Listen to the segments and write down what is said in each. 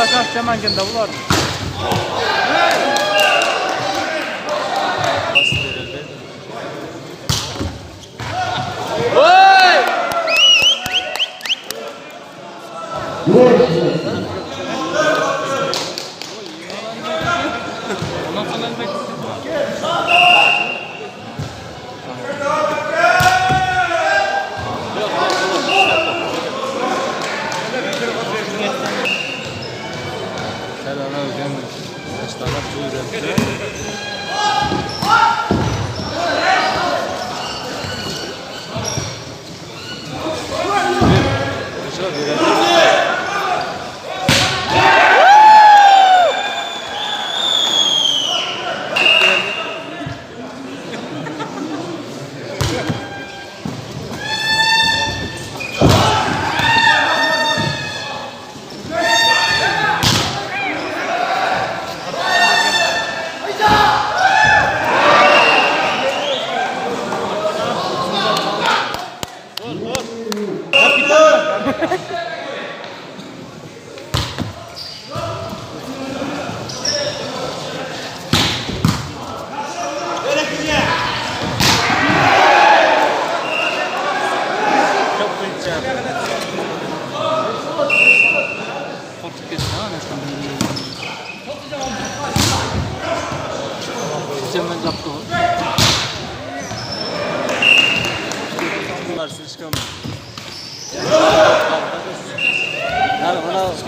Kaçak Cemankent'de bular.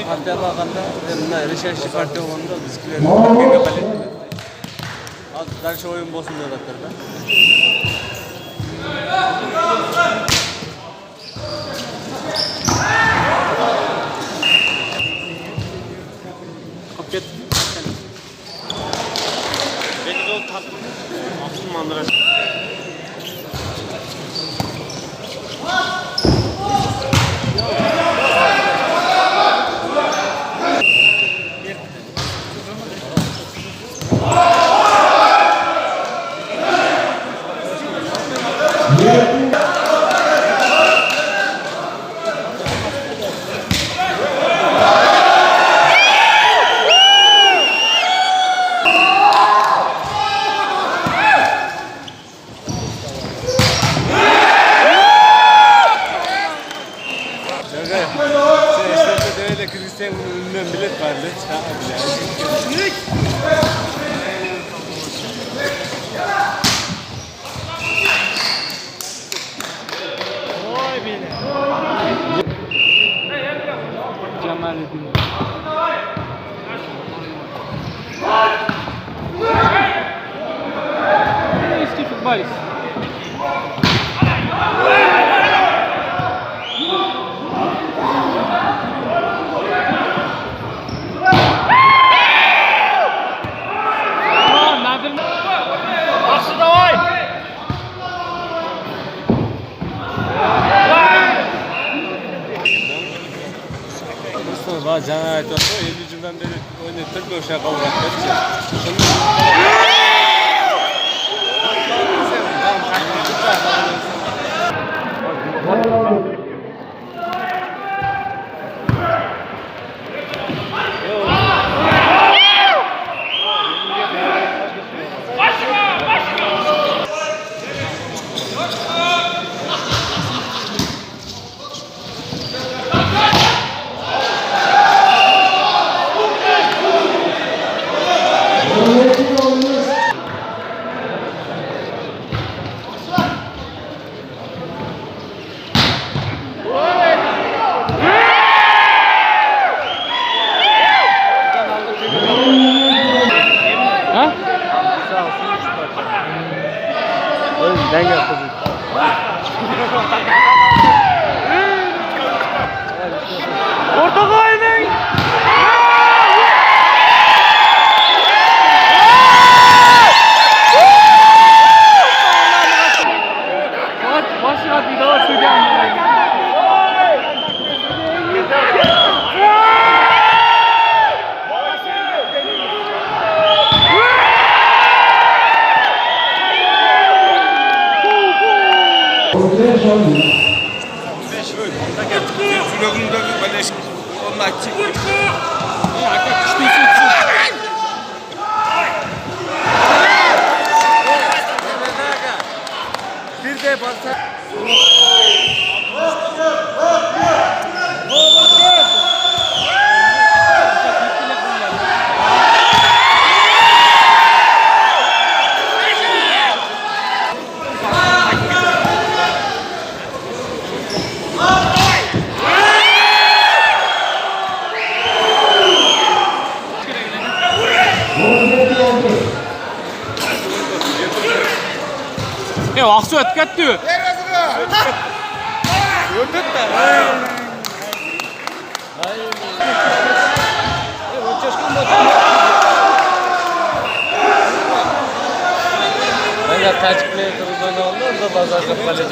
Partiye bakanda, reşerşi parti olanda bizimkilerin Bakken'e palettiler. Az karşı oyun bozsun diyorlar da. Kapet. Belki de o tatlı. Aklım mandıra. Eski futbolist. Aksı davay. Mustafa Can'a ait olsa 50 yıldan beri oynatır bir uşak olarak. Ben yaptım. Orta koyun. Başına bir daha söyleyeyim. Vlogunu da böyle onlar çıktı. Bir de basa. Aksı ötket diyor. Gördük de. Ben ya Tacik Player'da oynadım orada bazarda kaleci.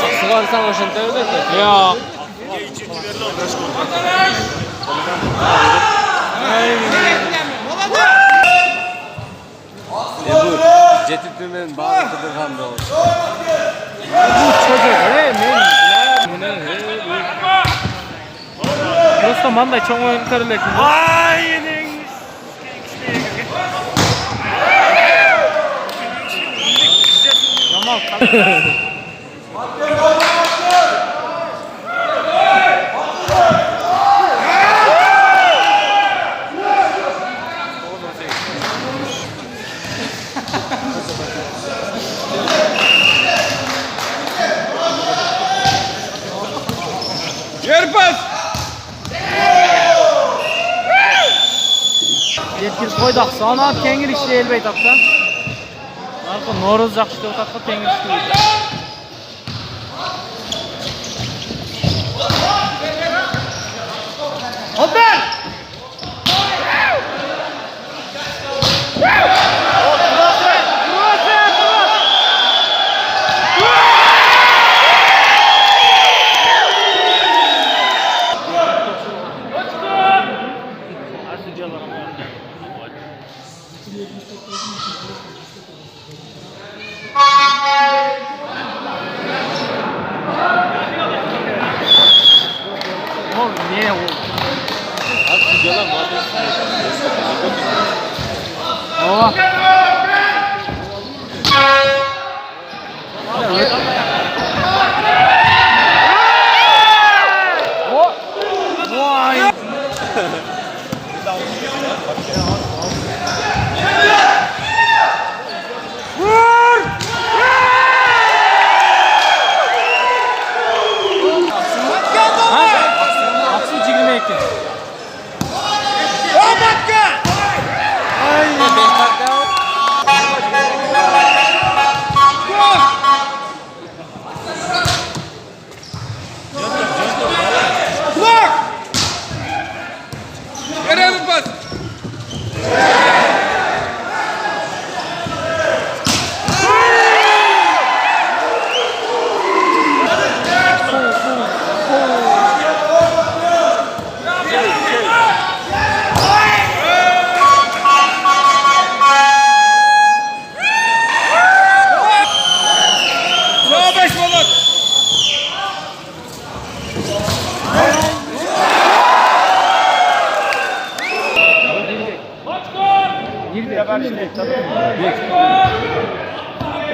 Aksı varsan hoşun devlet mi? Ya. Cetitli'nin bağlantıdır hamle olsun. Bu çocuk Просто мандай чоң ойын көрілек. Yerpas! Yetkilip koyduk. Sonra kengir işle elbey tapta. Arka Noruz жақшы деп отаққа кеңір işle дейді. Отбер! Ne o? Artık yalan var. Ova. Vay. Aksı 22. Batken! Ay! Bak! Görelim bas!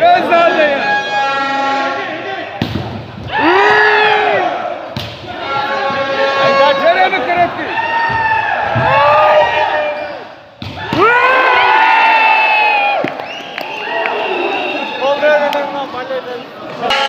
Göz